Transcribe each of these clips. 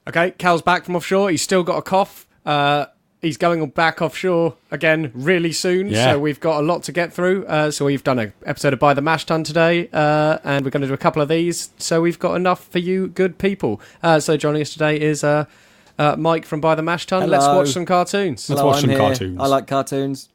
Okay, Cal's back from offshore. He's still got a cough. He's going back offshore again really soon, so we've got a lot to get through. So we've done an episode of By The Mash Tun today, and we're going to do a couple of these, so we've got enough for you good people. So joining us today is Mike from By The Mash Tun. Hello. Let's watch some cartoons. Hello, I'm here. Cartoons. I like cartoons.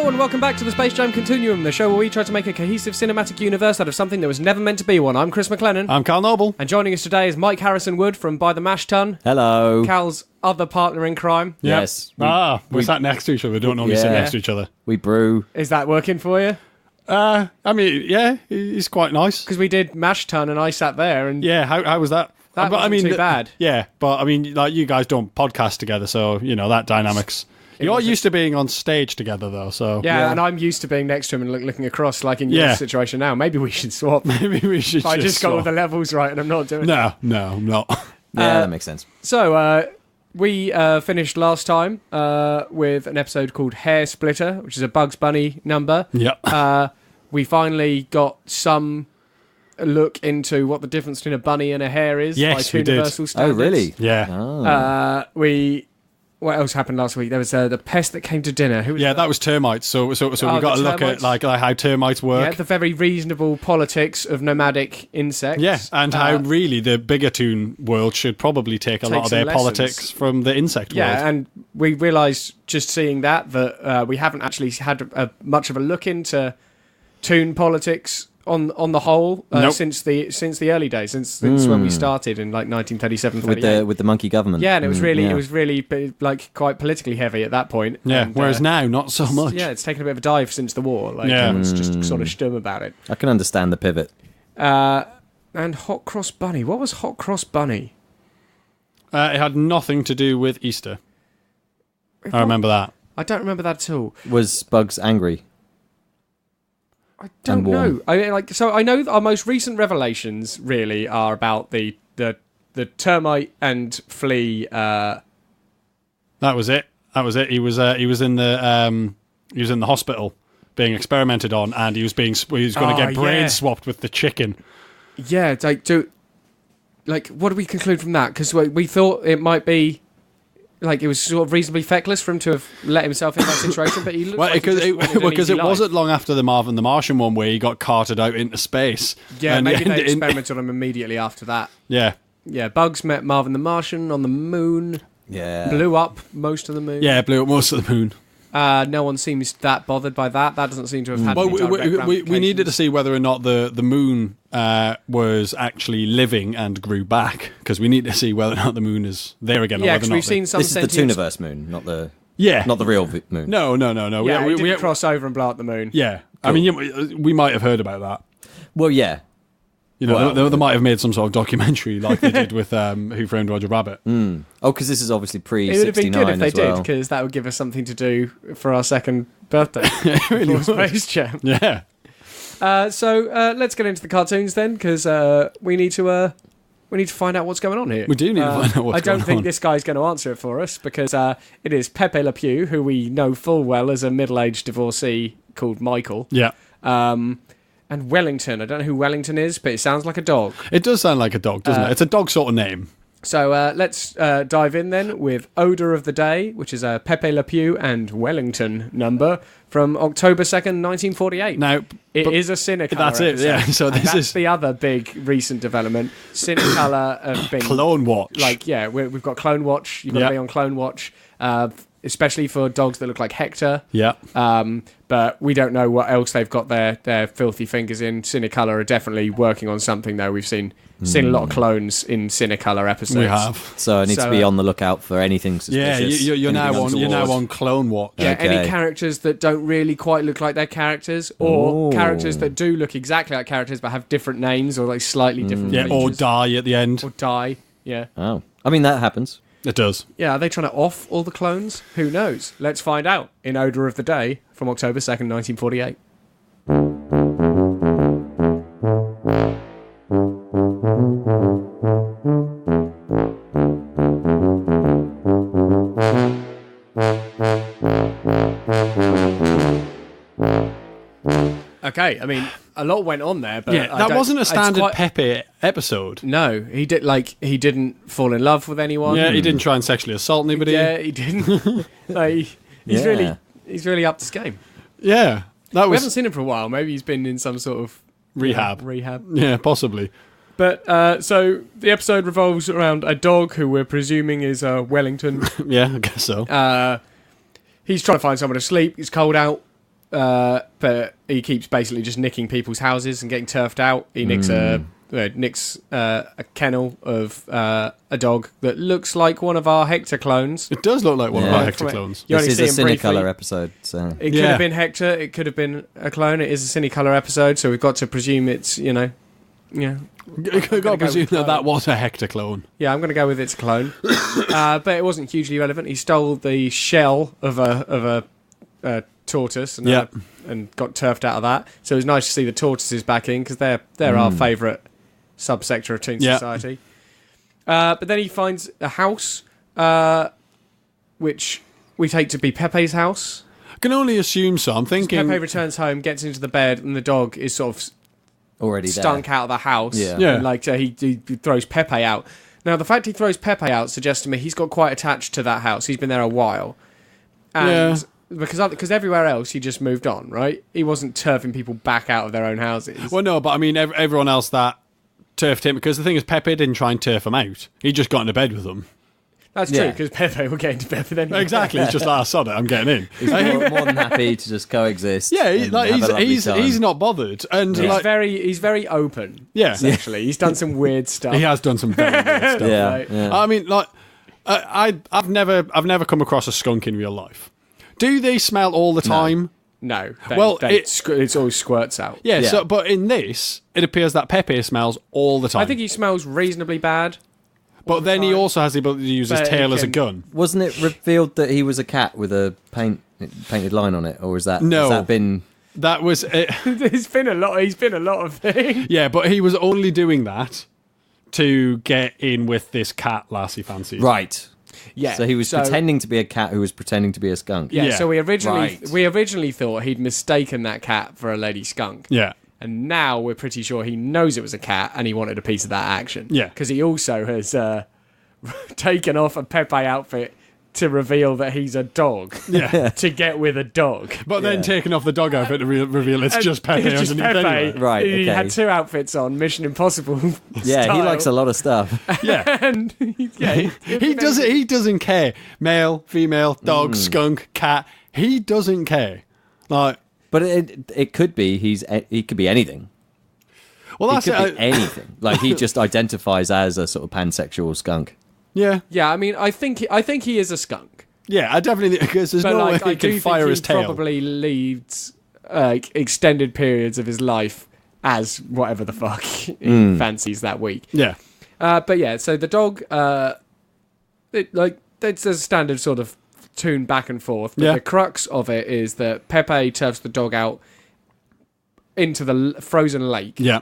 And welcome back to the Space Jam Continuum, the show where we try to make a cohesive cinematic universe out of something that was never meant to be one. I'm Chris McLennan. I'm Carl Noble. And joining us today is Mike Harrison Wood from By The Mash Tun. Hello. Cal's other partner in crime. Yes. We sat next to each other. We don't normally sit next to each other. We brew. Is that working for you? I mean, yeah, he's quite nice. Because we did Mash Tun and I sat there and... Yeah, how was that? That wasn't too bad. Yeah, but I mean, like, you guys don't podcast together, so, you know, that dynamics... You're used to being on stage together, though, so... Yeah, and I'm used to being next to him and looking across, like in your situation now. Maybe we should swap. Maybe we should I just got swap. all the levels right and I'm not doing it. No, I'm not. Yeah, that makes sense. So, we finished last time with an episode called Hair Splitter, which is a Bugs Bunny number. Yeah. We finally got some look into what the difference between a bunny and a hare is by Tooniverse standards. Oh, really? Yeah. What else happened last week? There was the pest that came to dinner. Who was that was termites. So we got to look at like how termites work. Yeah, the very reasonable politics of nomadic insects. Yeah, and how really the bigger toon world should probably take a lot of their politics from the insect world. Yeah, and we realised just seeing that we haven't actually had much of a look into toon politics on the whole since the early days, since when we started in like 1937, 38. with the monkey government. Yeah, and it was really like quite politically heavy at that point. Yeah, and, whereas now not so much. Yeah, it's taken a bit of a dive since the war. Like everyone's just sort of stum about it. I can understand the pivot. And Hot Cross Bunny. What was Hot Cross Bunny? It had nothing to do with Easter. I remember that. I don't remember that at all. Was Bugs angry? I don't know. I know that our most recent revelations really are about the termite and flea. That was it. He was in the hospital being experimented on, and he was going to get brains swapped with the chicken. Yeah, what do we conclude from that? Because we thought it might be. Like, it was sort of reasonably feckless for him to have let himself in that situation, but he looked like because it wasn't long after the Marvin the Martian one where he got carted out into space. Yeah, and maybe they experimented on him immediately after that. Yeah. Yeah, Bugs met Marvin the Martian on the moon. Yeah. Blew up most of the moon. Yeah, blew up most of the moon. No one seems that bothered by that. That doesn't seem to have had any direct we needed to see whether or not the moon was actually living and grew back, because we need to see whether or not the moon is there again. Yeah, because we've seen some. This is the Tooniverse moon, not the real moon. No. Yeah, we didn't cross over and blow up the moon. Yeah, cool. I mean, we might have heard about that. Well, yeah. You know, they might have made some sort of documentary like they did with Who Framed Roger Rabbit. Mm. Oh, because this is obviously pre-69 It would have been good if they did, because that would give us something to do for our second birthday. It really would. Space Jam. Yeah. So let's get into the cartoons then, because we need to find out what's going on here. We do need to find out what's going on. I don't think this guy's going to answer it for us, because it is Pepé Le Pew, who we know full well as a middle-aged divorcee called Michael. Yeah. And Wellington. I don't know who Wellington is, but it sounds like a dog. It does sound like a dog, doesn't it? It's a dog sort of name. So let's dive in then with Odour of the Day, which is a Pepé Le Pew and Wellington number from October 2nd, 1948. Now, it is a Cinecolor That's episode. it, yeah. So that's the other big recent development. Cinecolor have been... Clone Watch. We've got Clone Watch. You've got to be on Clone Watch. Especially for dogs that look like Hector. Yeah. But we don't know what else they've got their filthy fingers in. Cinecolor are definitely working on something, though. We've seen a lot of clones in Cinecolor episodes. We have. So I need to be on the lookout for anything suspicious. Yeah, you're now on Clone Watch. Yeah, any characters that don't really quite look like their characters, or characters that do look exactly like characters but have different names or like slightly different features. Or die at the end. Or die, yeah. Oh. I mean, that happens. It does. Yeah, are they trying to off all the clones? Who knows? Let's find out in Odour of the Day from October 2nd, 1948. Okay, I mean, a lot went on there, but that wasn't a standard Pepé episode. No, he didn't fall in love with anyone. Yeah, he didn't try and sexually assault anybody. Yeah, he didn't. He's really upped his game. Yeah, we haven't seen him for a while. Maybe he's been in some sort of rehab. Rehab. Yeah, possibly. But so the episode revolves around a dog who we're presuming is Wellington. Yeah, I guess so. He's trying to find somewhere to sleep. It's cold out. But he keeps basically just nicking people's houses and getting turfed out. He nicks a kennel of a dog that looks like one of our Hector clones. It does look like one of our Hector clones. This is a Cinecolor episode. So. It could have been Hector. It could have been a clone. It is a Cinecolor episode, so we've got to presume it's, You've got to presume that was a Hector clone. Yeah, I'm going to go with it's a clone. But it wasn't hugely relevant. He stole the shell of a tortoise and got turfed out of that. So it was nice to see the tortoises back in because they're our favourite subsector of Toon Society. But then he finds a house, which we take to be Pepe's house. I can only assume so. I'm thinking Pepe returns home, gets into the bed, and the dog is sort of already stunk out of the house. Yeah. And he throws Pepe out. Now, the fact he throws Pepe out suggests to me he's got quite attached to that house. He's been there a while. And because everywhere else he just moved on, right? He wasn't turfing people back out of their own houses. Well, no, but I mean everyone else that turfed him, because the thing is Pepe didn't try and turf him out. He just got into bed with them. That's true, because Pepe will get into bed with anyone. Exactly, he's just like, sod it, I'm getting in. He's more than happy to just coexist. Yeah, he's not bothered, and he's very open. Yeah, essentially, he's done some weird stuff. He has done some very weird stuff. Yeah. I mean, I've never come across a skunk in real life. Do they smell all the time? No. It always squirts out. Yeah. So, but in this, it appears that Pepe smells all the time. I think he smells reasonably bad. But then he also has the ability to use his tail as a gun. Wasn't it revealed that he was a cat with a painted line on it, or has that been? That was it. He's been a lot of things. Yeah, but he was only doing that to get in with this cat lassie fancy. Right. Yeah. So he was pretending to be a cat who was pretending to be a skunk. Yeah. So we originally thought he'd mistaken that cat for a lady skunk. Yeah. And now we're pretty sure he knows it was a cat and he wanted a piece of that action. Yeah. Because he also has taken off a Pepe outfit to reveal that he's a dog. Yeah. To get with a dog. But then taking off the dog outfit to reveal it's just Pepe underneath anyway. Right, He had two outfits on, Mission Impossible Yeah, style. he likes a lot of stuff. Yeah. And He doesn't care. Male, female, dog, skunk, cat. He doesn't care. Like, but it could be he could be anything. Well, that's he could be anything. Like he just identifies as a sort of pansexual skunk. Yeah. Yeah, I mean, I think he is a skunk. Yeah, I definitely, because there's no way he can fire his tail. Probably leads extended periods of his life as whatever the fuck he fancies that week. Yeah. But yeah, so the dog, it's a standard sort of tune back and forth. But the crux of it is that Pepe turfs the dog out into the frozen lake. Yeah.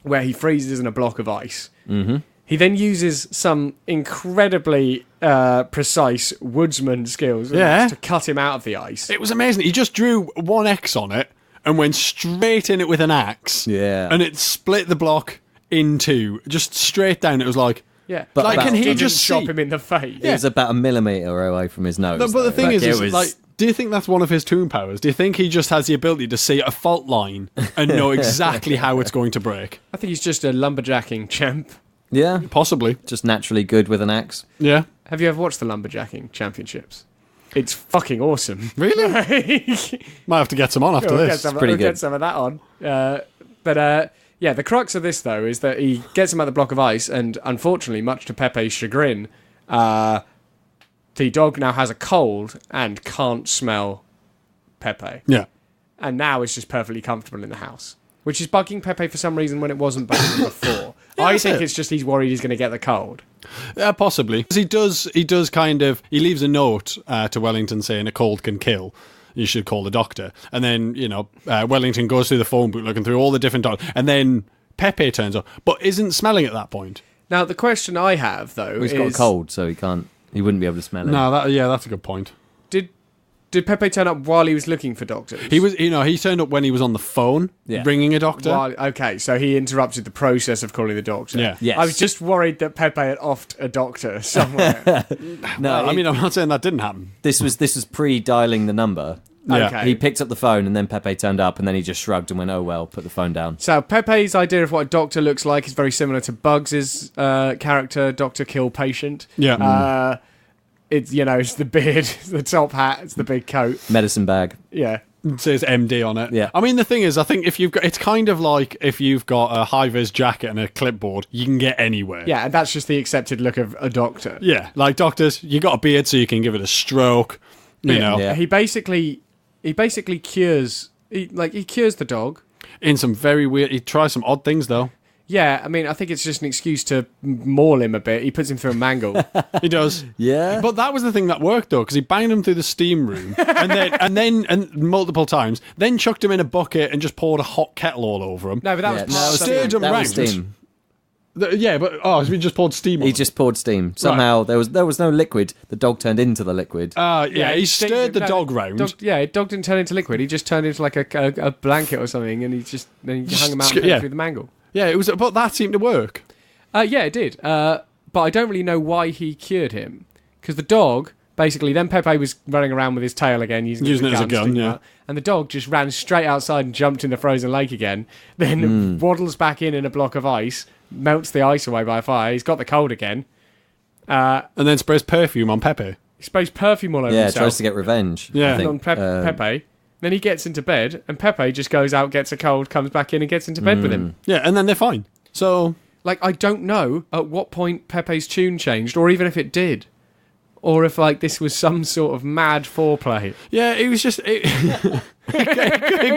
Where he freezes in a block of ice. Mm-hmm. He then uses some incredibly precise woodsman skills to cut him out of the ice. It was amazing. He just drew one X on it and went straight in it with an axe. Yeah. And it split the block in two. Just straight down. It was like... Yeah. But like, can he just chop him in the face? It was about a millimetre away from his nose. But the thing is, like, do you think that's one of his toon powers? Do you think he just has the ability to see a fault line and know exactly how it's going to break? I think he's just a lumberjacking champ. Yeah. Possibly. Just naturally good with an axe. Yeah. Have you ever watched the lumberjacking championships? It's fucking awesome. Really? Might have to get some on after this. It's pretty good. Get some of that on. Yeah, the crux of this, though, is that he gets him at the block of ice, and unfortunately, much to Pepe's chagrin, the dog now has a cold and can't smell Pepe. Yeah. And now it's just perfectly comfortable in the house, which is bugging Pepe for some reason when it wasn't bugging him before. I think it's just he's worried he's going to get the cold. Possibly. He does kind of... He leaves a note to Wellington saying a cold can kill. You should call the doctor. And then, Wellington goes through the phone book looking through all the different doctors. And then Pepe turns up, but isn't smelling at that point. Now, the question I have, though, he's got a cold, so he wouldn't be able to smell it. No, that's a good point. Did Pepe turn up while he was looking for doctors? He turned up when he was on the phone, ringing a doctor. Okay, so he interrupted the process of calling the doctor. Yeah. Yes. I was just worried that Pepe had offed a doctor somewhere. No, I'm not saying that didn't happen. This was pre-dialing the number. Yeah. Okay. He picked up the phone and then Pepe turned up and then he just shrugged and went, oh well, put the phone down. So Pepe's idea of what a doctor looks like is very similar to Bugs' character, Dr. Kill Patient. Yeah. It's the beard, it's the top hat, it's the big coat. Medicine bag. Yeah. It says MD on it. Yeah. I mean, the thing is, I think it's kind of like if you've got a high-vis jacket and a clipboard, you can get anywhere. Yeah, and that's just the accepted look of a doctor. Yeah, like doctors, you got a beard so you can give it a stroke. You know. Yeah. He basically cures the dog. In some very weird... He tries some odd things, though. Yeah, I mean, I think it's just an excuse to maul him a bit. He puts him through a mangle. He does. Yeah. But that was the thing that worked, though, because he banged him through the steam room and multiple times, then chucked him in a bucket and just poured a hot kettle all over him. No, but that was stirred him that round. was steam. He just poured steam on He him. just poured steam. Somehow there was no liquid. The dog turned into the liquid. He stirred the dog round. Dog didn't turn into liquid. He just turned into like a blanket or something, and he hung him out through the mangle. Yeah, it was, but that seemed to work. Yeah, it did. But I don't really know why he cured him. Because the dog, basically, then Pepe was running around with his tail again, using it as a gun, yeah. And the dog just ran straight outside and jumped in the frozen lake again. Then waddles back in a block of ice, melts the ice away by fire. He's got the cold again. And then sprays perfume on Pepe. He sprays perfume all over himself. Yeah, tries to get revenge. Yeah. I think. On Pepe. Then he gets into bed, and Pepe just goes out, gets a cold, comes back in and gets into bed with him. Yeah, and then they're fine. So... I don't know at what point Pepe's tune changed, or even if it did. Or if, this was some sort of mad foreplay. Yeah, it was just... It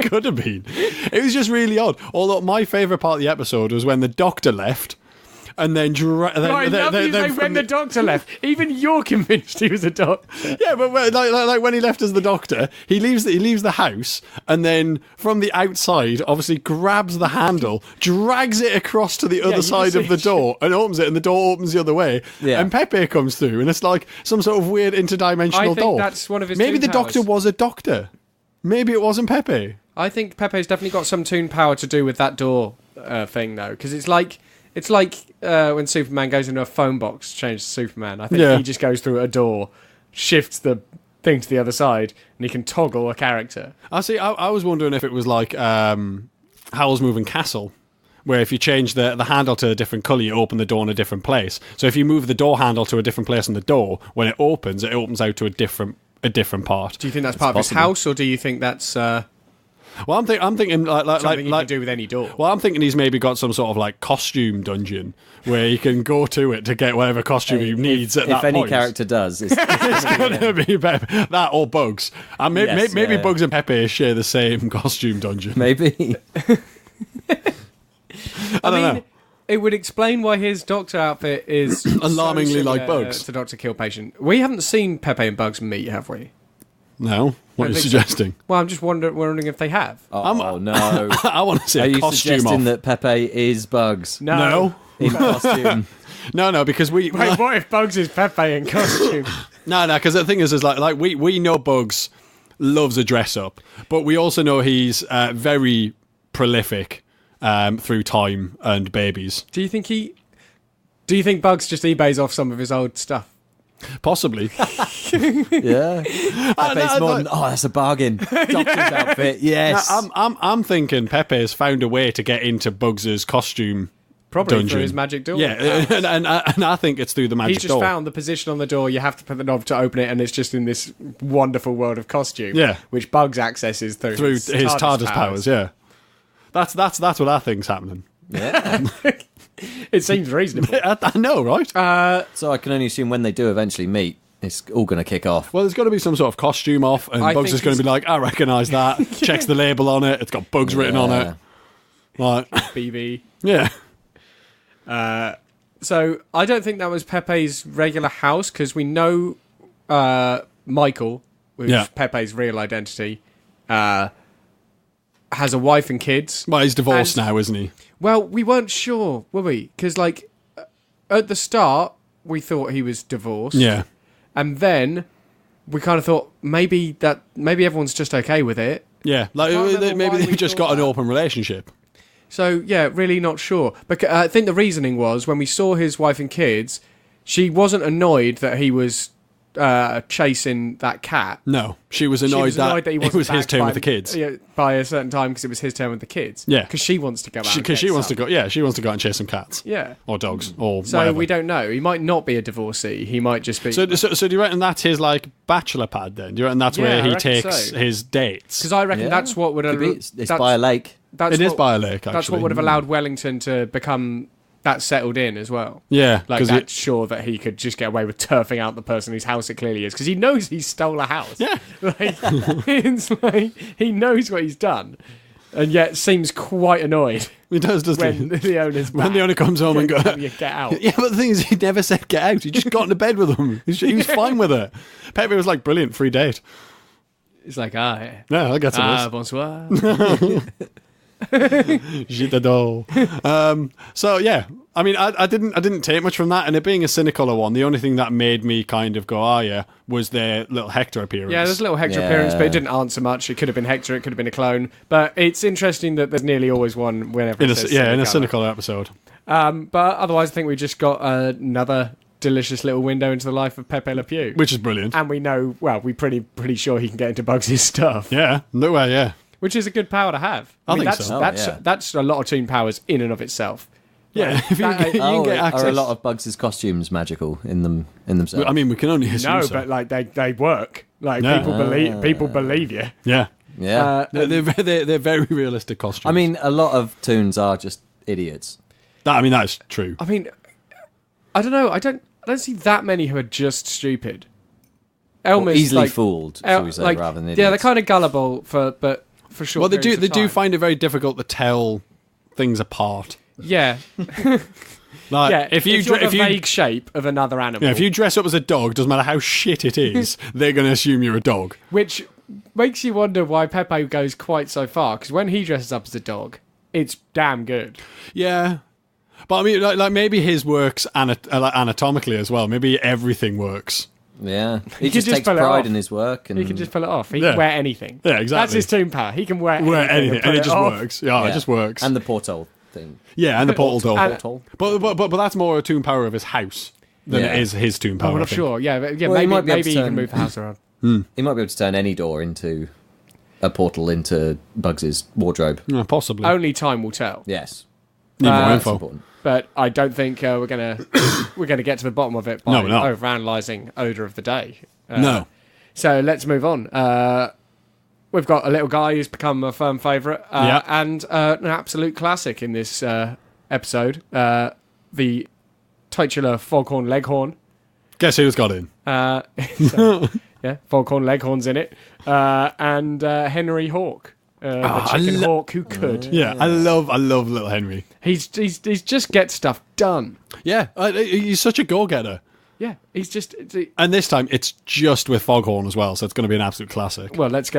could have been. It was just really odd. Although my favourite part of the episode was when the doctor left... And then, when the doctor left, even you're convinced he was a doctor. Yeah, but when he left as the doctor, he leaves the house, and then from the outside, obviously grabs the handle, drags it across to the other side of the door, and opens it, and the door opens the other way. Yeah. And Pepe comes through, and it's like some sort of weird interdimensional door. That's one of his. Maybe the powers. doctor was a doctor. Maybe it wasn't Pepe. I think Pepe's definitely got some toon power to do with that door thing, though, because it's like when Superman goes into a phone box to change to Superman. I think he just goes through a door, shifts the thing to the other side, and he can toggle a character. I was wondering if it was like Howl's Moving Castle, where if you change the handle to a different colour, you open the door in a different place. So if you move the door handle to a different place on the door, when it opens out to a different part. Do you think that's part of his house, or do you think that's... Well, I'm thinking something you can do with any door. Well, I'm thinking he's maybe got some sort of costume dungeon where he can go to it to get whatever costume he needs at that point. If any character does, it's going to be Pepe. That or Bugs. And maybe Bugs and Pepe share the same costume dungeon. Maybe. I don't know. It would explain why his doctor outfit is alarmingly so like Bugs. To Dr. Kill Patient. We haven't seen Pepe and Bugs meet, have we? No. What are you suggesting? So. Well, I'm just wondering if they have. Oh, no. I want to see a costume off. Are you suggesting that Pepe is Bugs? No. In costume? No, because we... Wait, what if Bugs is Pepe in costume? No, because the thing is we know Bugs loves a dress-up, but we also know he's very prolific through time and babies. Do you think Bugs just eBays off some of his old stuff? Possibly. Yeah. Pepe's modern. Oh, that's a bargain. Doctor's outfit. Yes. I'm thinking Pepe has found a way to get into Bugs's costume. Probably dungeon. through his magic door. Yeah, and I think it's through the magic door. He just found the position on the door. You have to put the knob to open it, and it's just in this wonderful world of costume. Yeah, which Bugs accesses through his TARDIS powers. Yeah, that's what I think's happening. Yeah. It seems reasonable. I know, right? So I can only assume when they do eventually meet, it's all going to kick off. Well, there's got to be some sort of costume off, and Bugs is going to be like, I recognise that. Checks the label on it. It's got Bugs written on it. Like BB. Yeah. So I don't think that was Pepe's regular house because we know Michael, which is Pepe's real identity, has a wife and kids. Well, he's divorced now, isn't he? Well, we weren't sure, were we? Because, like, at the start, we thought he was divorced. Yeah. And then we kind of thought maybe everyone's just okay with it. Yeah, like maybe they've just got an open relationship. So, yeah, really not sure. But I think the reasoning was when we saw his wife and kids, she wasn't annoyed that he was chasing that cat. No, she was annoyed that it was his turn with the kids. By a certain time because it was his turn with the kids. Yeah. Because she wants to go out Because she wants to go out and chase some cats. Yeah. Or dogs, or so whatever. We don't know. He might not be a divorcee. He might just be... So do you reckon that's his, like, bachelor pad, then? Do you reckon that's where he takes his dates? Because I reckon that's what would... It's by a lake. It is by a lake, actually. That's what would have allowed Wellington to become that settled in as well. Yeah. Like, that's sure that he could just get away with turfing out the person whose house it clearly is. Because he knows he stole a house. Yeah. Like, it's like, he knows what he's done. And yet seems quite annoyed. He does, doesn't he? The owner's back. When the owner comes home and goes... Get out. Yeah, but the thing is, he never said get out. He just got into bed with them. He was fine with it. Pepe was like, brilliant, free date. It's like, Yeah, I'll get some of this. Bonsoir. Je t'adore. So yeah, I mean, I didn't take much from that, and it being a Cinecolor one, the only thing that made me kind of go, was their little Hector appearance. Yeah, there's a little Hector appearance, but it didn't answer much. It could have been Hector, it could have been a clone, but it's interesting that there's nearly always one whenever in a Cinecolor. Cinecolor episode. But otherwise, I think we just got another delicious little window into the life of Pepé Le Pew, which is brilliant. And we know, well, we're pretty sure he can get into Bugs' stuff. Yeah, no way, yeah. Which is a good power to have. I mean, think so. That's a lot of Toon powers in and of itself. Yeah, if you can get access. Are a lot of Bugs' costumes magical in themselves? Well, I mean, we can only assume so. But like they work. Like people believe you. Yeah, yeah. They're very realistic costumes. I mean, a lot of Toons are just idiots. That's true. I mean, I don't know. I don't see that many who are just stupid. Elmer's easily fooled, shall we say, rather than idiots. Yeah, they're kind of gullible for sure. Well, they do find it very difficult to tell things apart. Yeah. Like, if you draw the vague shape of another animal. Yeah, if you dress up as a dog, doesn't matter how shit it is, they're going to assume you're a dog. Which makes you wonder why Pepe goes quite so far, because when he dresses up as a dog, it's damn good. Yeah. But I mean, like maybe his works anatomically as well. Maybe everything works. Yeah, he just takes pride in his work. And he can just pull it off. He can wear anything. Yeah, exactly. That's his Toon power. He can wear anything. And it just works. Yeah, it just works. And the portal thing. Yeah, and the portal. But that's more a Toon power of his house than it is his Toon power. I'm not sure. Yeah, maybe he can move the house around. He might be able to turn any door into a portal into Bugs' wardrobe. Yeah, possibly. Only time will tell. Yes. Need more info. But I don't think we're gonna get to the bottom of it by overanalyzing Odor of the Day. No. So let's move on. We've got a little guy who's become a firm favourite and an absolute classic in this episode. The titular Foghorn Leghorn. Guess who's got in? Foghorn Leghorn's in it, and Henery Hawk. The chicken hawk who could. Yeah, I love little Henry. He's just get stuff done. Yeah, he's such a go-getter. Yeah, he's just. And this time it's just with Foghorn as well, so it's going to be an absolute classic. Well, let's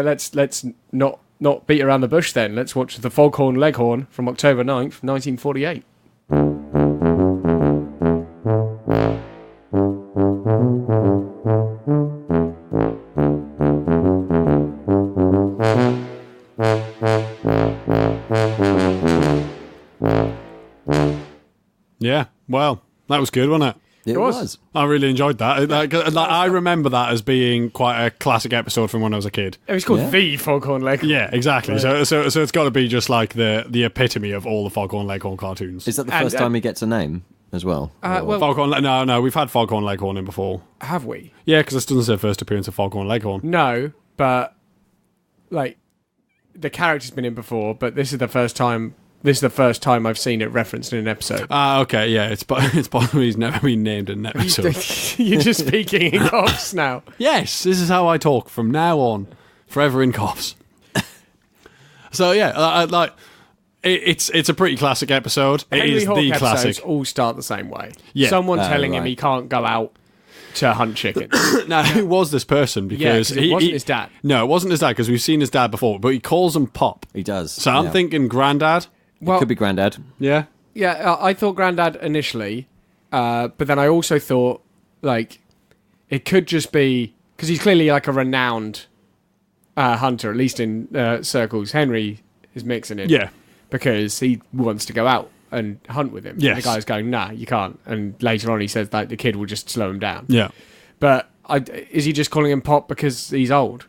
not beat around the bush then. Let's watch the Foghorn Leghorn from October 9th, 1948. Yeah, well, that was good, wasn't it? It was. I really enjoyed that. I remember that as being quite a classic episode from when I was a kid. It was called The Foghorn Leghorn. Yeah, exactly. Right. So it's got to be just like the epitome of all the Foghorn Leghorn cartoons. Is that the first time he gets a name as well? No, we've had Foghorn Leghorn in before. Have we? Yeah, because this doesn't say first appearance of Foghorn Leghorn. No, but like the character's been in before, but this is the first time. This is the first time I've seen it referenced in an episode. Okay, yeah, it's possible he's never been named in an episode. You're just speaking in coughs now. Yes, this is how I talk from now on, forever in coughs. So yeah, It's a pretty classic episode. Henry it is Hawk the classic. Episodes all start the same way. Yeah. Someone telling him right. he can't go out to hunt chickens. Now, who was this person? Because it wasn't his dad. No, it wasn't his dad, because we've seen his dad before, but he calls him Pop. He does. So I'm thinking Grandad. It could be Grandad. Yeah. Yeah, I thought Grandad initially, but then I also thought, like, it could just be... Because he's clearly, like, a renowned hunter, at least in circles. Henry is mixing it. Yeah. Because he wants to go out and hunt with him. Yes. And the guy's going, nah, you can't. And later on he says that the kid will just slow him down. Yeah. But is he just calling him Pop because he's old?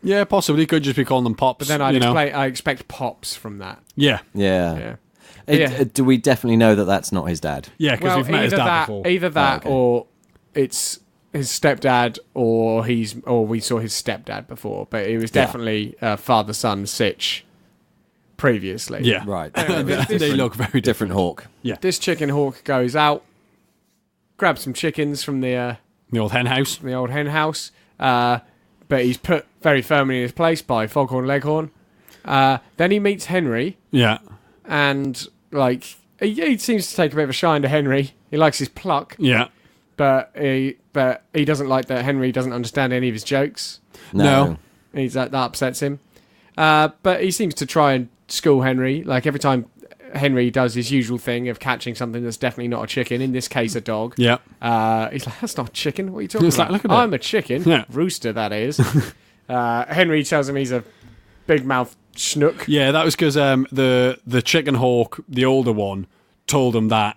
Yeah, possibly. He could just be calling them Pops. But then I expect Pops from that. Yeah. Yeah. Yeah. Do we definitely know that that's not his dad? Yeah, because we've met his dad before. Either that or it's his stepdad or we saw his stepdad before. But it was definitely father-son sitch previously. Yeah. Right. They look very different hawk. Yeah. This chicken hawk goes out, grabs some chickens from the old hen house. The old hen house. But he's put very firmly in his place by Foghorn Leghorn. Then he meets Henery. Yeah. And, like, he seems to take a bit of a shine to Henery. He likes his pluck. Yeah. But he doesn't like that Henery doesn't understand any of his jokes. No. That upsets him. But he seems to try and school Henery. Like, every time Henery does his usual thing of catching something that's definitely not a chicken, in this case a dog. Yeah. He's like, that's not a chicken. What are you talking about? Like, look at I'm a chicken. Yeah. Rooster, that is. Henery tells him he's a big mouth schnook. Yeah, that was because the chicken hawk, the older one, told him that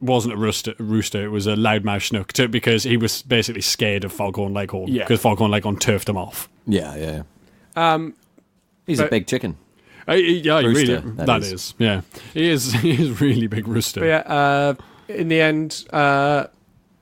wasn't a rooster, it was a loudmouth schnook, because he was basically scared of Foghorn Leghorn. Yeah. Because Foghorn Leghorn turfed him off. Yeah. He's but- a big chicken. Yeah, Rooster, really. that That is. is. Yeah. He is really big rooster. But yeah, in the end,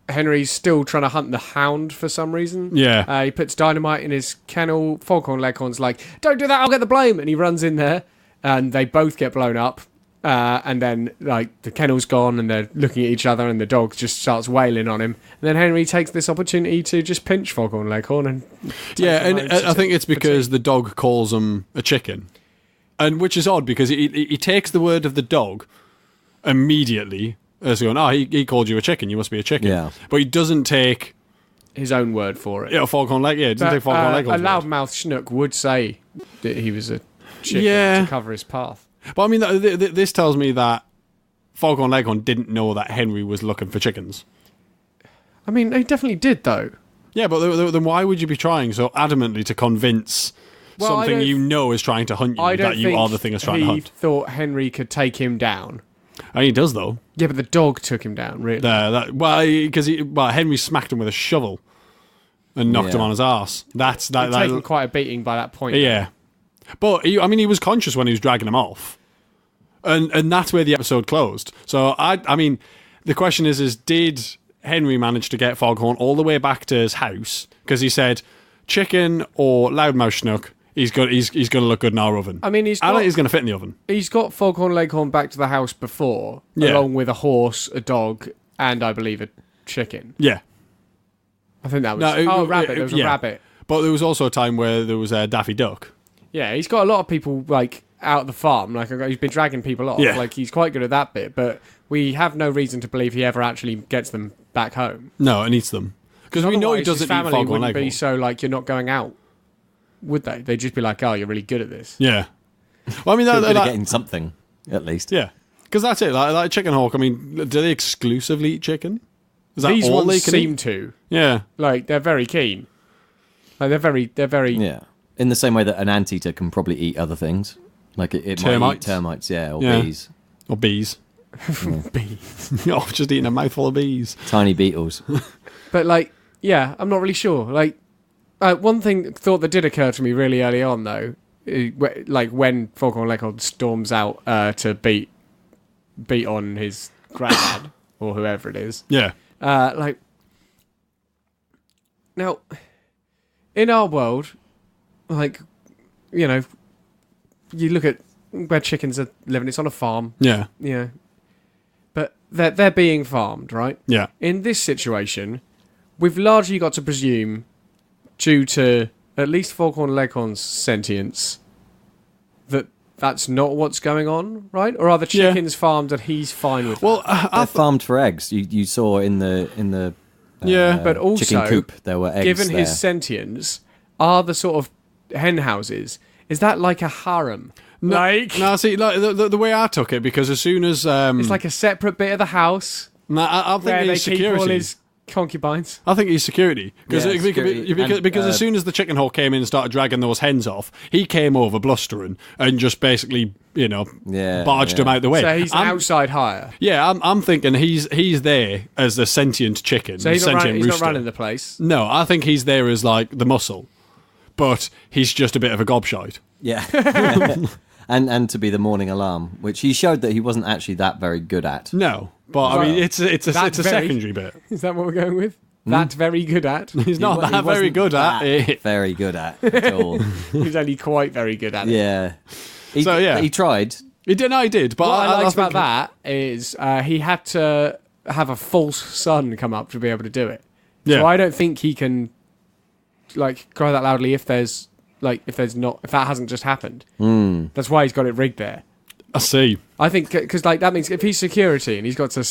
Henry's still trying to hunt the hound for some reason. Yeah. He puts dynamite in his kennel. Foghorn Leghorn's like, don't do that, I'll get the blame. And he runs in there, and they both get blown up. And then, like, the kennel's gone, and they're looking at each other, and the dog just starts wailing on him. And then Henry takes this opportunity to just pinch Foghorn Leghorn. And I think it's because the dog calls him a chicken. And which is odd, because he takes the word of the dog immediately as going, he called you a chicken, you must be a chicken. Yeah. But he doesn't take his own word for it. Yeah, Foghorn Leghorn. Yeah, it doesn't take Foghorn Leghorn's a word. loudmouth schnook would say that he was a chicken to cover his path. But I mean, this tells me that Foghorn Leghorn didn't know that Henry was looking for chickens. I mean, he definitely did, though. Yeah, but then why would you be trying so adamantly to convince something you know is trying to hunt you that you are the thing that's trying to hunt? He thought Henry could take him down. He does, though. Yeah, but the dog took him down, really. Because Henry smacked him with a shovel and knocked him on his arse. That's that. He'd taken quite a beating by that point. Yeah, but he was conscious when he was dragging him off, and that's where the episode closed. So I mean, the question is did Henry manage to get Foghorn all the way back to his house? Because he said, chicken or loudmouth schnook, he's going to look good in our oven. I mean, I don't think he's going to fit in the oven. He's got Foghorn Leghorn back to the house before, along with a horse, a dog, and I believe a chicken. Yeah. I think that was... rabbit. There was a rabbit. But there was also a time where there was a Daffy Duck. Yeah, he's got a lot of people, like, out the farm. Like, he's been dragging people off. Yeah. Like, he's quite good at that bit, but we have no reason to believe he ever actually gets them back home. No, and eats them. Because we know he doesn't eat Foghorn Leghorn. Wouldn't be so, like, you're not going out, would they? They'd just be like, you're really good at this. Yeah. Well, I mean, good at getting something, at least. Yeah. Because that's it. Like Chicken Hawk, I mean, do they exclusively eat chicken? Is that These all ones they can seem eat? to. Yeah. Like, they're very keen. Like, they're very... Yeah. In the same way that an anteater can probably eat other things. Like, it Termites? might eat termites, or bees. Or bees. bees. Oh, just eating a mouthful of bees. Tiny beetles. But, like, yeah, I'm not really sure. Like, one thought that did occur to me really early on, though, like when Foghorn Leghorn storms out to beat on his granddad or whoever it is. Yeah. Like, now, in our world, like, you know, you look at where chickens are living, it's on a farm. Yeah. Yeah. But they're being farmed, right? Yeah. In this situation, we've largely got to presume, due to at least Foghorn Leghorn's sentience, that that's not what's going on, right? Or are the chickens farmed and he's fine with that? They're farmed for eggs. You saw in the but also, chicken coop there were eggs. Given his sentience, are the sort of hen houses, is that like a harem? No, see, like, the way I took it, because as soon as it's like a separate bit of the house. No, I think where he's security. Keep all his concubines. I think he's security because as soon as the chicken hawk came in and started dragging those hens off, he came over blustering and just basically, barged them out the way. So he's an outside hire. Yeah, I'm thinking he's there as the sentient chicken. So he's not rooster. running the place. No, I think he's there as like the muscle, but he's just a bit of a gobshite. Yeah. And to be the morning alarm, which he showed that he wasn't actually that very good at. No, but I mean, it's a secondary bit. Is that what we're going with? That very good at? He's not that very good at it. Very good at all. He's only quite very good at it. Yeah. He tried. He did. But what I liked about that is he had to have a false son come up to be able to do it. Yeah. So I don't think he can cry that loudly if that hasn't just happened. That's why he's got it rigged there. I see. I think because that means if he's security and he's got to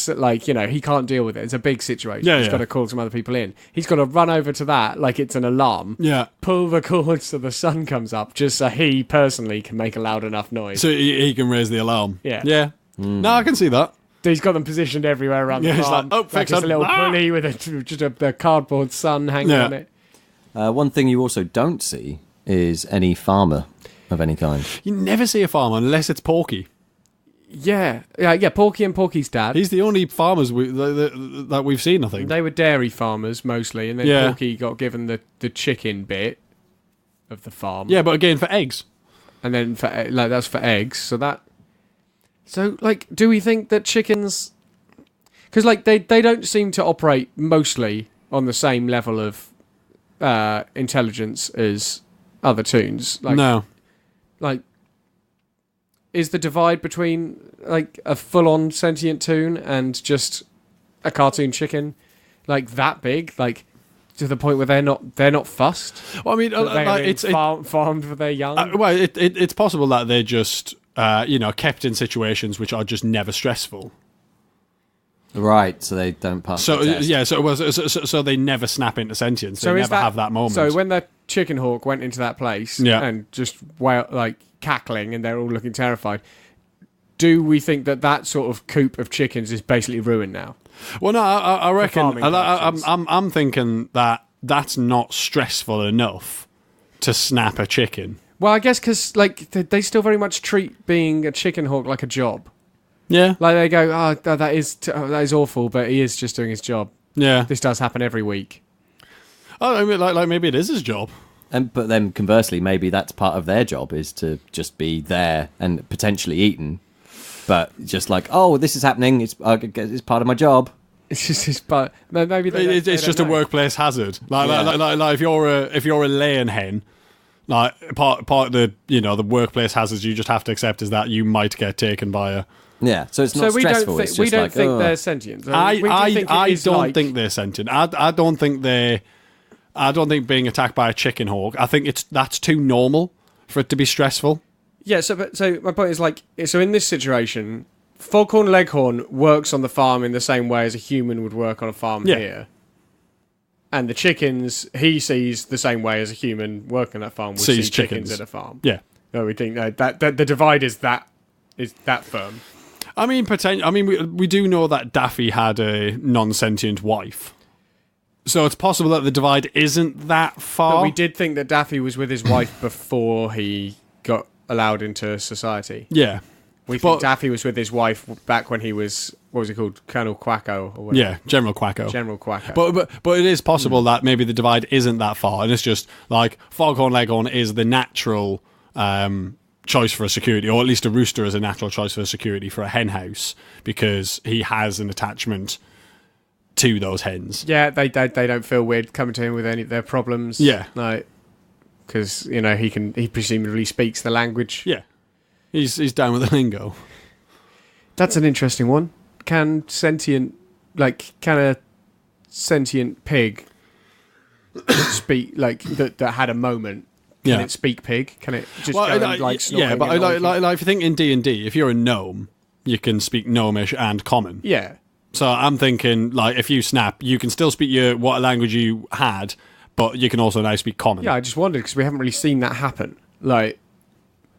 he can't deal with it. It's a big situation. He's got to call some other people in. He's got to run over to that like it's an alarm. Yeah. Pull the cord so the sun comes up, just so he personally can make a loud enough noise. So he can raise the alarm. Yeah. Yeah. No, I can see that. He's got them positioned everywhere around the farm. Like just a little pulley with a cardboard sun hanging on it. One thing you also don't see is any farmer of any kind. You never see a farmer unless it's Porky. Yeah, Porky and Porky's dad. He's the only farmers that we've seen, I think. They were dairy farmers mostly, and then Porky got given the chicken bit of the farm. Yeah, but again, for eggs. And then that's for eggs. So do we think that chickens... Because they don't seem to operate mostly on the same level of intelligence as other toons. No. Is the divide between a full-on sentient toon and just a cartoon chicken that big? To the point where they're not fussed? Well, I mean, it's farmed for their young. It's possible that they're just kept in situations which are just never stressful. Right, so they don't pass. So so they never snap into sentience. They never have that moment. So when the chicken hawk went into that place and just cackling, and they're all looking terrified, do we think that sort of coop of chickens is basically ruined now? Well, no, I reckon. I'm thinking that that's not stressful enough to snap a chicken. Well, I guess because they still very much treat being a chicken hawk like a job. Yeah, they go, that is awful, but he is just doing his job. Yeah, this does happen every week. Oh, I mean, maybe it is his job. But then conversely, maybe that's part of their job is to just be there and potentially eaten. But just this is happening. It's part of my job. It's just maybe it's just a workplace hazard. If you're a laying hen, part of the the workplace hazards you just have to accept is that you might get taken by a. Yeah, so it's not stressful. We don't think they're sentient. I don't think they're sentient. I don't think being attacked by a chicken hawk. I think that's too normal for it to be stressful. Yeah. So my point is so in this situation, Foghorn Leghorn works on the farm in the same way as a human would work on a farm here. And the chickens he sees the same way as a human working on that farm would see chickens at a farm. Yeah. No, we think that the divide is that firm. I mean, we do know that Daffy had a non-sentient wife. So it's possible that the divide isn't that far. But we did think that Daffy was with his wife before he got allowed into society. Yeah. We think Daffy was with his wife back when he was, what was he called? Colonel Quacko? Or whatever. Yeah, General Quacko. General Quacko. But it is possible that maybe the divide isn't that far, and it's just Foghorn Leghorn is the natural choice for a security, or at least a rooster is a natural choice for a security for a hen house, because he has an attachment to those hens. Yeah, they don't feel weird coming to him with any of their problems. Yeah. Because, he presumably speaks the language. Yeah. He's down with the lingo. That's an interesting one. Can a sentient pig speak, that had a moment, Can it speak pig? Can it just go and, like, snorting? Yeah, but like if you think in D&D, if you're a gnome, you can speak gnomish and common. Yeah. So I'm thinking, like, if you snap, you can still speak what language you had, but you can also now speak common. Yeah, I just wondered, because we haven't really seen that happen. Like,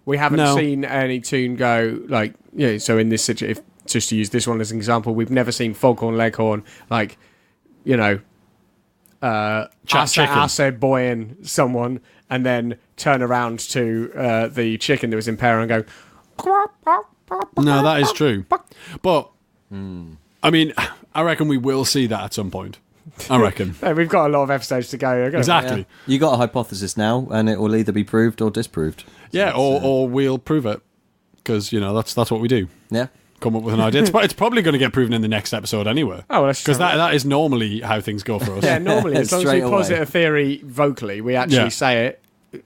we haven't seen any Toon go, like, so in this situation, just to use this one as an example, we've never seen Foghorn Leghorn, like, acid boying someone and then turn around to the chicken that was in pair and go... No, that is true. But, I mean, I reckon we will see that at some point. I reckon. We've got a lot of episodes to go. Exactly. Yeah. You got a hypothesis now, and it will either be proved or disproved. So yeah, or we'll prove it. Because, that's what we do. Yeah. Come up with an idea. It's probably going to get proven in the next episode anyway. Oh, that's because that is normally how things go for us. Yeah, normally, as long as we posit a theory vocally, we actually say it,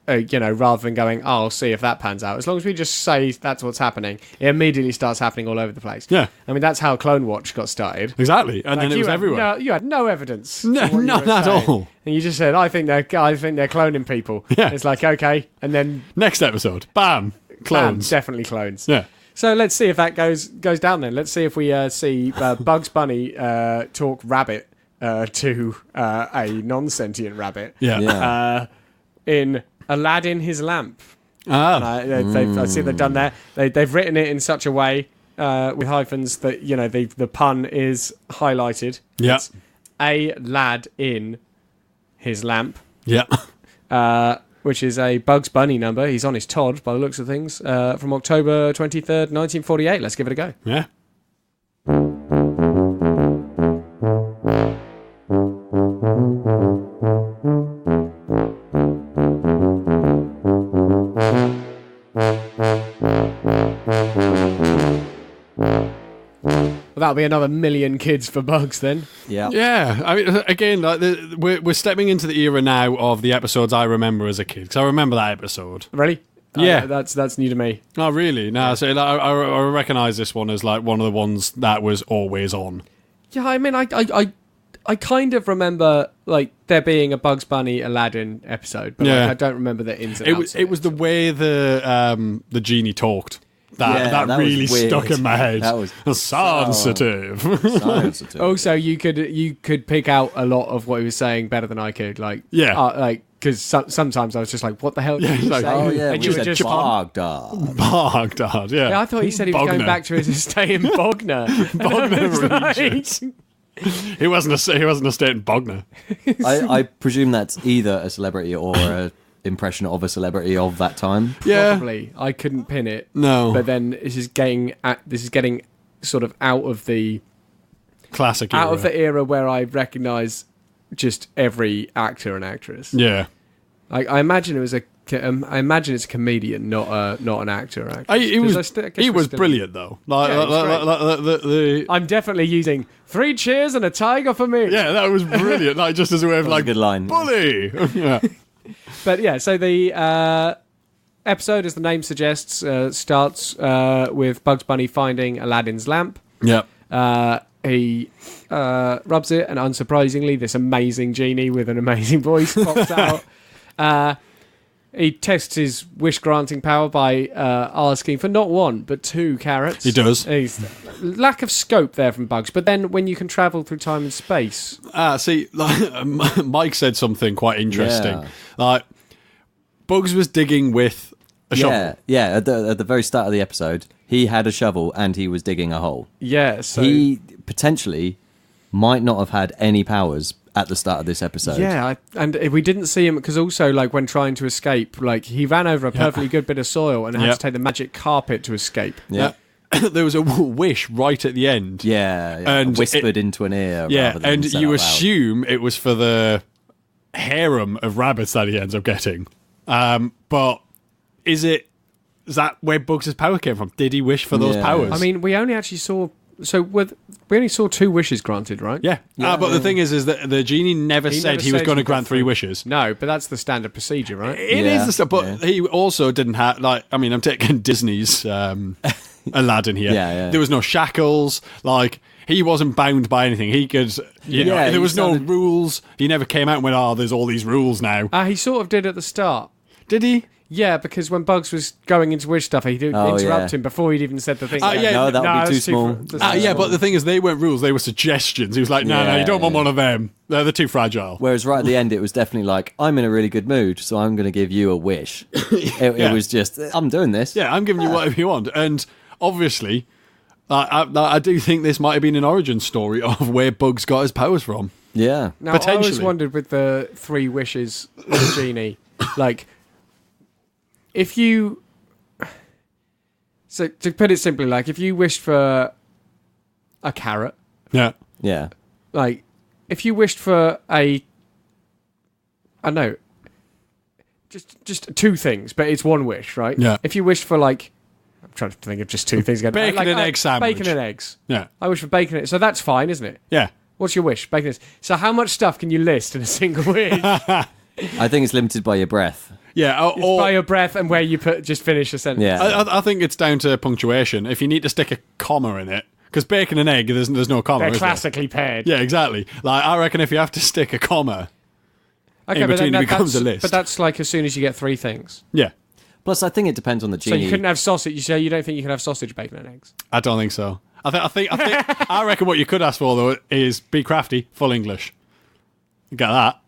rather than going, I'll see if that pans out. As long as we just say that's what's happening, it immediately starts happening all over the place. Yeah. I mean, that's how Clone Watch got started. Exactly. And then it was everywhere. You had no evidence. None at all. And you just said, I think they're cloning people. Yeah. It's like, okay. And then... Next episode. Bam. Clones. Bam, definitely clones. Yeah. So let's see if that goes down then. Let's see if we see Bugs Bunny talk rabbit to a non-sentient rabbit. Yeah. In Aladdin His Lamp. Ah. I see they've done that. They've written it in such a way with hyphens that the pun is highlighted. Yeah. It's a lad in his lamp. Yeah. Which is a Bugs Bunny number. He's on his Todd, by the looks of things, from October 23rd, 1948. Let's give it a go. Yeah. Well, that'll be another million kids for Bugs then. Yeah. Yeah. I mean, again, like we're stepping into the era now of the episodes I remember as a kid. Because I remember that episode. Really? Yeah. That's new to me. Oh, really? No, so I recognise this one as like one of the ones that was always on. Yeah, I mean, I kind of remember like there being a Bugs Bunny Aladdin episode, but I don't remember the ins and outs. It was the way the genie talked. That really stuck in my head. That was sensitive. sensitive. Also, you could pick out a lot of what he was saying better than I could. Like, because sometimes I was just like, "What the hell did he say?" Oh yeah, and you were just Baghdad. Yeah. Yeah, I thought he said he was going back to his estate in Bognor. Bognor. He wasn't a state in Bognor. I presume that's either a celebrity or a impression of a celebrity of that time. Yeah, probably. I couldn't pin it. No, but then this is getting sort of out of the classic era. Out of the era where I recognise just every actor and actress. Yeah, I imagine it was I imagine it's a comedian, not an actor. He was brilliant though. I'm definitely using 3 cheers and a tiger for me. Yeah, that was brilliant. Like just as a way of like, a good line. Bully. Yeah. But yeah, so the episode, as the name suggests, starts with Bugs Bunny finding Aladdin's lamp. Yeah. He rubs it, and unsurprisingly, this amazing genie with an amazing voice pops out. He tests his wish-granting power by asking for not 1, but 2 carrots. He does. Lack of scope there from Bugs, but then when you can travel through time and space... See, like, Mike said something quite interesting. Yeah. Like, Bugs was digging with a shovel. Yeah, at the very start of the episode, he had a shovel and he was digging a hole. Yeah, so... He potentially might not have had any powers at the start of this episode. Yeah, and we didn't see him, because also, like, when trying to escape, like, he ran over a perfectly good bit of soil and had to take the magic carpet to escape. Yeah. There was a wish right at the end. Yeah. And whispered into an ear. Yeah, rather than and said you out assume it was for the harem of rabbits that he ends up getting. But is that where Bugs' power came from? Did he wish for those powers? I mean, we only actually saw... So we only saw 2 wishes granted, right? Yeah. But the thing is that the genie never said he was going to grant 3 wishes. No, but that's the standard procedure, right? It is the stuff, but he also didn't have, like, I mean, I'm taking Disney's Aladdin here. Yeah. There was no shackles, like, he wasn't bound by anything. He could, there was no rules. He never came out and went, there's all these rules now. He sort of did at the start. Did he? Yeah, because when Bugs was going into wish stuff, he'd interrupt him before he'd even said the thing. No, that would be too small. But the thing is, they weren't rules; they were suggestions. He was like, "No, you don't want one of them. They're too fragile." Whereas right at the end, it was definitely like, "I'm in a really good mood, so I'm going to give you a wish." It was just, "I'm doing this." Yeah, I'm giving you whatever you want, and obviously, I do think this might have been an origin story of where Bugs got his powers from. Yeah, now, I always wondered with the 3 wishes with the genie, like. If you... So, to put it simply, like, if you wished for a carrot... Yeah. Like, if you wished for I don't know, just 2 things, but it's 1 wish, right? Yeah. If you wished for, like... I'm trying to think of just 2 things again. Bacon and egg sandwich. Bacon and eggs. Yeah. I wish for bacon and eggs. So that's fine, isn't it? Yeah. What's your wish? Bacon and eggs. So how much stuff can you list in a single wish? I think it's limited by your breath. Yeah, or by your breath and where you just finish a sentence. Yeah. I think it's down to punctuation. If you need to stick a comma in it, because bacon and egg, there's no comma. They're classically paired. Yeah, exactly. Like I reckon if you have to stick a comma in between, it becomes a list. But that's like as soon as you get 3 things. Yeah. Plus, I think it depends on the genie. So you couldn't have sausage. You say you don't think you can have sausage, bacon, and eggs? I don't think so. I think. I reckon what you could ask for though is be crafty, full English. You get that.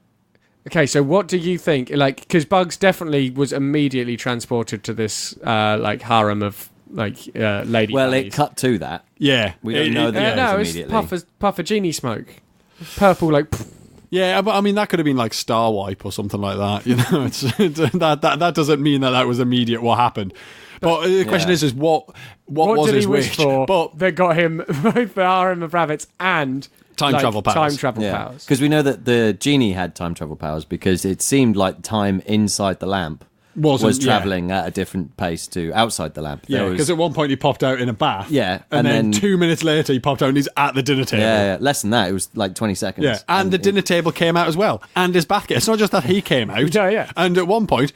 Okay, so what do you think? Like, because Bugs definitely was immediately transported to this like harem of like lady. Well, bunnies. it cut to that. Yeah, we don't know that no, immediately. It's puff of genie smoke, purple like. Yeah, but I mean that could have been like star wipe or something like that. You know, that doesn't mean that was immediate what happened. But the question is what was did his he wish wish? for? But that got him both the harem of rabbits and time travel powers. Powers. Because we know that the genie had time travel powers because it seemed like time inside the lamp was travelling at a different pace to outside the lamp. Yeah, because at one point he popped out in a bath. Yeah. And then 2 minutes later he popped out and he's at the dinner table. Yeah, less than that. It was like 20 seconds. Yeah, and the dinner table came out as well. And his bath. It's not just that he came out. Yeah. And at one point,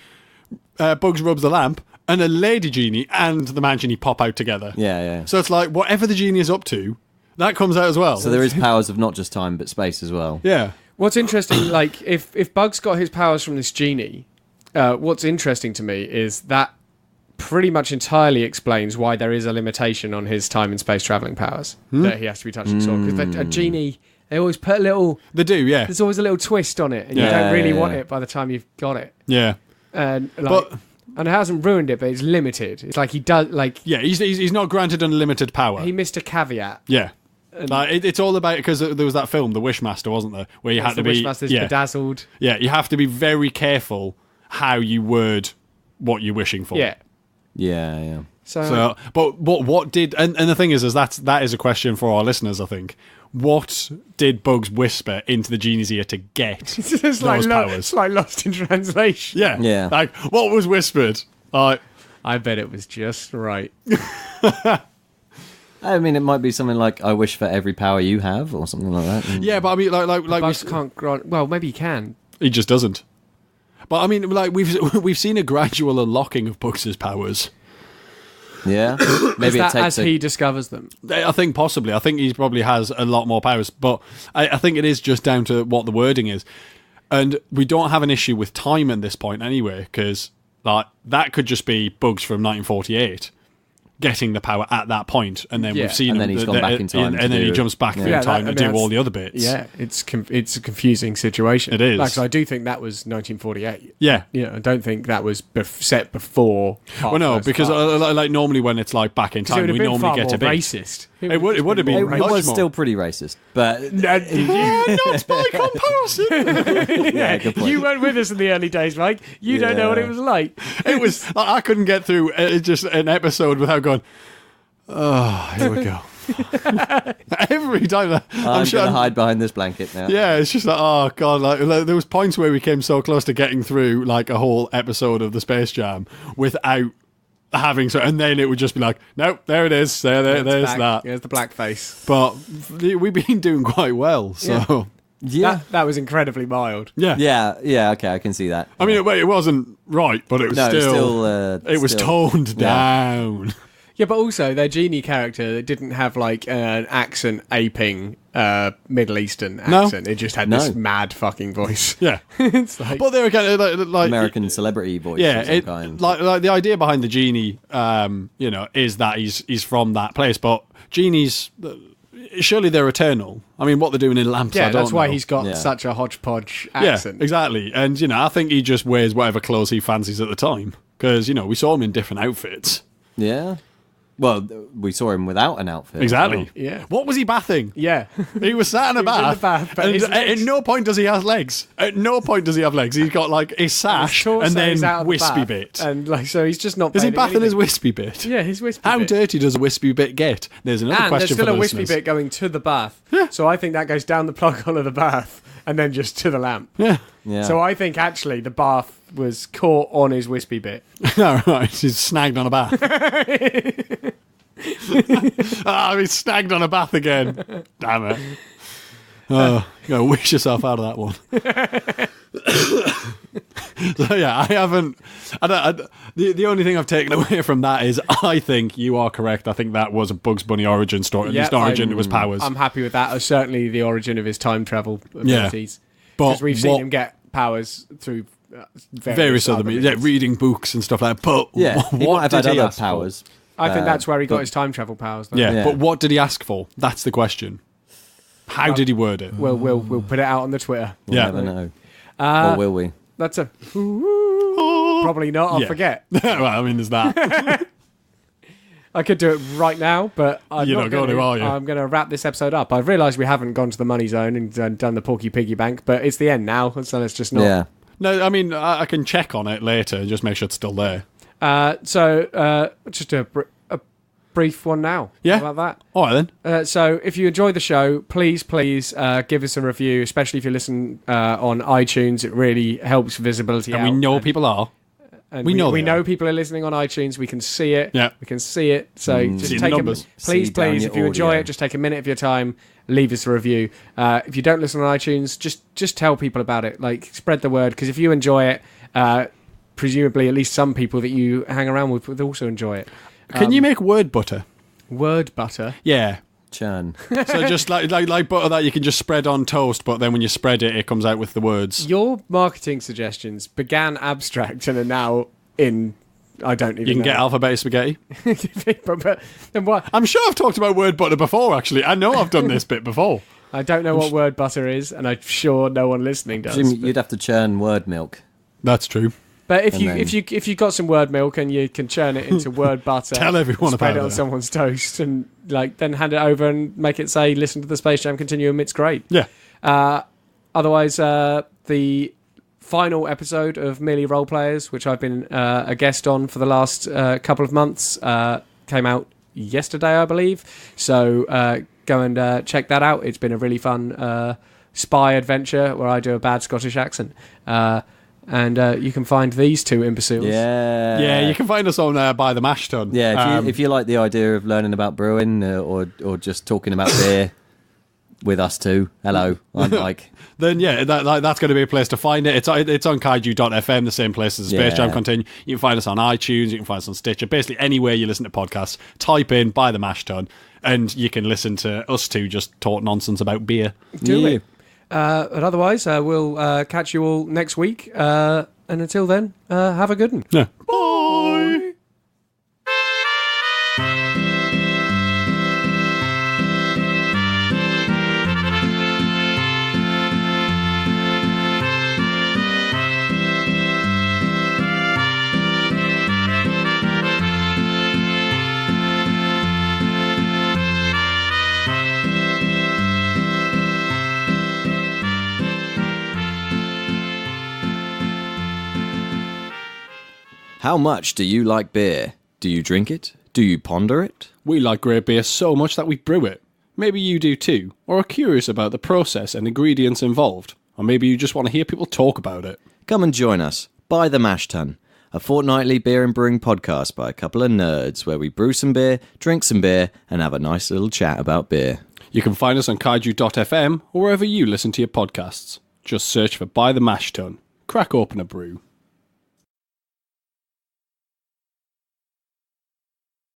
Bugs rubs the lamp and a lady genie and the man genie pop out together. Yeah. So it's like whatever the genie is up to, that comes out as well. So there is powers of not just time but space as well. Yeah. What's interesting, like, if Bugs got his powers from this genie, what's interesting to me is that pretty much entirely explains why there is a limitation on his time and space travelling powers, that he has to be touching sword. Because a genie, they always put a little... They do, yeah. There's always a little twist on it, and you don't really want it by the time you've got it. Yeah. And it hasn't ruined it, but it's limited. It's like he does, like... Yeah, he's not granted unlimited power. He missed a caveat. Yeah. It's all about, because there was that film, The Wishmaster, wasn't there? Where you had to be... Wishmaster's bedazzled. Yeah, you have to be very careful how you word what you're wishing for. Yeah. So but what did... And the thing is that is a question for our listeners, I think. What did Bugs whisper into the genie's ear to get it's those powers? It's like lost in translation. Yeah. Like, what was whispered? I bet it was just right. I mean, it might be something like, I wish for every power you have, or something like that. Yeah, but I mean, like Bugs can't grant... Well, maybe he can. He just doesn't. But I mean, like, we've seen a gradual unlocking of Bugs' powers. Yeah, maybe it takes he discovers them. I think possibly. I think he probably has a lot more powers, but I think it is just down to what the wording is. And we don't have an issue with time at this point anyway, because like that could just be Bugs from 1948 getting the power at that point, and then we've seen and then he's gone back in time, and then he jumps back through time to do all the other bits. Yeah, it's a confusing situation. It is. Like, so I do think that was 1948. Yeah, I don't think that was set before. Well, no, because like normally when it's like back in time, we normally get a bit racist. It would have been. It was still pretty racist, but not by comparison. Yeah, good point. You weren't with us in the early days, Mike. You don't know what it was like. It was. I couldn't get through just an episode without going, oh, here we go. Every time. I'm going to hide behind this blanket now. Yeah, it's just like, oh god, like there was points where we came so close to getting through like a whole episode of the Space Jam without having so, and then it would just be like, nope, there it is, there's that. There's the blackface. But we've been doing quite well, so that was incredibly mild. Yeah, okay, I can see that. I mean, it wasn't right, but it was it was toned down. Yeah, but also their genie character didn't have like an accent aping Middle Eastern accent. It just had this mad fucking voice. Yeah. It's like, But they were kind of like American celebrity voice. Yeah, of some kind. like the idea behind the genie, is that he's from that place. But genies, surely they're eternal. I mean, what they're doing in lamps, I don't that's why know. he's got such a hodgepodge accent. Yeah, exactly. And I think he just wears whatever clothes he fancies at the time because we saw him in different outfits. Yeah. Well, we saw him without an outfit. Exactly. Well. Yeah. What was he bathing? Yeah. He was sat in a He was in bath. the bath, but and his at legs- no point does he have legs. At no point does he have legs. He's got like his sash His torso and then is out of the wispy bath, bit. and like so he's just not. Is he bathing bathing his anything. wispy bit? Yeah, his wispy How bit. dirty does a wispy bit get? There's another And there's question still for a the wispy listeners. bit going to the bath. So I think that goes down the plug hole of the bath and then just to the lamp. Yeah. Yeah. So I think actually the bath was caught on his wispy bit. All right, he's snagged on a bath. He's snagged on a bath again. Damn it. Oh, you gotta wish yourself out of that one. So yeah, I haven't. The only thing I've taken away from that is I think you are correct. I think that was a Bugs Bunny origin story. At least origin to his powers. I'm happy with that. Certainly the origin of his time travel abilities. But Because we've seen him get powers through various other means. Yeah, reading books and stuff like that. But Yeah, he what might have did had he other ask powers. for? I think that's where he got his time travel powers. Though. Yeah, Yeah. but what did he ask for? That's the question. How did he word it? We'll put it out on the Twitter. We'll Yeah. never know. Uh, Or will we? That's a probably not. I'll Yeah. forget. Well, I mean, there's that. I could do it right now, but I'm You're not going to, are you? I'm going to wrap this episode up. I've realised we haven't gone to the money zone and done the Porky Piggy Bank, but it's the end now, so let's just not. Yeah. No, I mean, I can check on it later and just make sure it's still there. Just a brief one now. Yeah. How about that? All right, then. So if you enjoy the show, please give us a review, especially if you listen on iTunes. It really helps visibility And out. we know people are. And we know we they know are. people are listening on iTunes. We can see it. Yeah. We can see it. So just See the take numbers. please, See down if your you enjoy audio. it, just take a minute of your time, leave us a review. If you don't listen on iTunes, just tell people about it. Like spread the word, because if you enjoy it, presumably at least some people that you hang around with would also enjoy it. Can you make word butter? Word butter? Yeah. Churn. So just like butter that you can just spread on toast, but then when you spread it, it comes out with the words. Your marketing suggestions began abstract and are now in. I don't even. You can know. get alphabet spaghetti. but then what? I'm sure I've talked about word butter before, actually. I know I've done this bit before. I don't know what word butter is, and I'm sure no one listening does. Presume you'd have to churn word milk. That's true. But if And you then- if you got some word milk and you can churn it into word butter, Tell everyone spread about it on it. someone's toast, and then hand it over and make it say, "Listen to the Space Jam Continuum." It's great. Yeah. Otherwise, the final episode of Merely Role Players, which I've been a guest on for the last couple of months, came out yesterday, I believe. So go and check that out. It's been a really fun spy adventure where I do a bad Scottish accent. And you can find these two imbeciles. Yeah. Yeah, you can find us on By The Mash Tun. Yeah, if you like the idea of learning about brewing or just talking about beer with us too, hello, I'm Mike. Then yeah, that's going to be a place to find it. It's on kaiju.fm, the same place as Space Jam Yeah. Continue. You can find us on iTunes, you can find us on Stitcher, basically anywhere you listen to podcasts. Type in By The Mash Tun, and you can listen to us two just talk nonsense about beer. Do Yeah. it. But otherwise, we'll catch you all next week. And until then, have a good one. Yeah. Bye. How much do you like beer? Do you drink it? Do you ponder it? We like great beer so much that we brew it. Maybe you do too, or are curious about the process and ingredients involved. Or maybe you just want to hear people talk about it. Come and join us, By The Mash Tun, a fortnightly beer and brewing podcast by a couple of nerds where we brew some beer, drink some beer, and have a nice little chat about beer. You can find us on kaiju.fm or wherever you listen to your podcasts. Just search for By The Mash Tun. Crack open a brew.